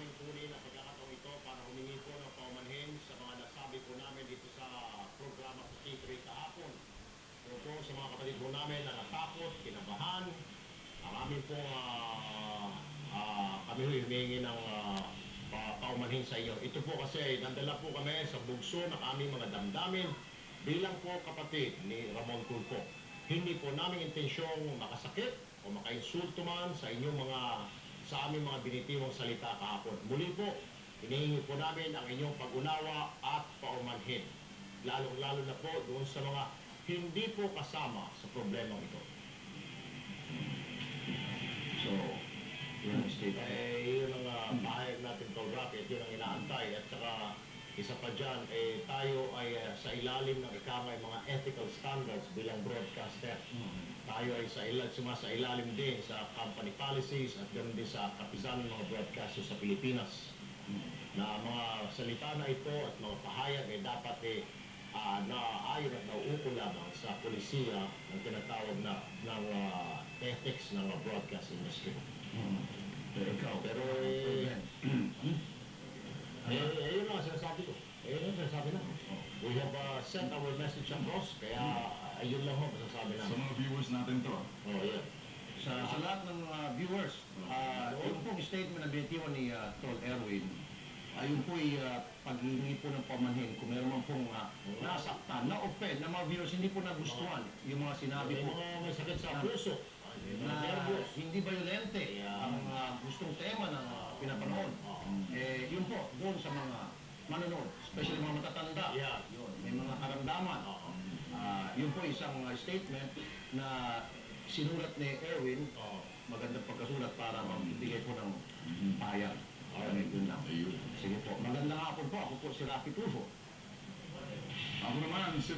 namin kunin ang pagkakataon ito para humingi po ng paumanhin sa mga nasabi po namin dito sa programa sa T3 kahapon. So po sa mga kapatid po namin na natakot, kinabahan, ang amin po kami humingi ng paumanhin sa iyo. Ito po kasi nandala po kami sa bugso ng aming mga damdamin bilang po kapatid ni Ramon Tulfo. Hindi po namin intensyong makasakit o makainsulto man sa inyong sa aming mga binitiwang salita kahapon. Muli po, hinihingi po namin ang inyong pag-unawa at paumanhin. Lalo na po doon sa mga hindi po kasama sa problemang ito. So, yun ang statement. Yun ang pahayag natin Tol Rocket, yun ang inaantay. At saka, isa pa dyan, tayo ay sa ilalim ng ikamay mga ethical standards bilang broadcaster. Tayo ay sumasailalim din sa company policies at ganoon din sa kapisan ng mga broadcasters sa Pilipinas. Na mga salita na ito at mga pahayag ay dapat naayon at nauukol lamang sa polisiya ng tinatawag ng ethics ng broadcast industry. Pero yun ang sinasabi ko. Yun ang sinasabi na. We have sent our message across, kaya ayun lang ho, masasabi namin. Sa mga viewers natin to. Yeah. Sa lahat ng viewers, yung pong statement na binitiwan ni Tol Erwin, ayun po ay paghingi po ng pamanhin kung meron man pong nasaktan, na-offend, na mga viewers hindi po nagustuhan yung mga sinabi po. May sakit sa puso. Na hindi violente ang gustong tema ng pinapanood. Yun po, doon sa mga manonood, especially mga matatanda, yun, may mga karamdaman. Yun po isang statement na sinulat ni Erwin, magandang pagkasulat para magbigay po ng payag. Yun lang. Sige po, magandang hapon po. Ako po si Rafi Tulfo. Ako naman, si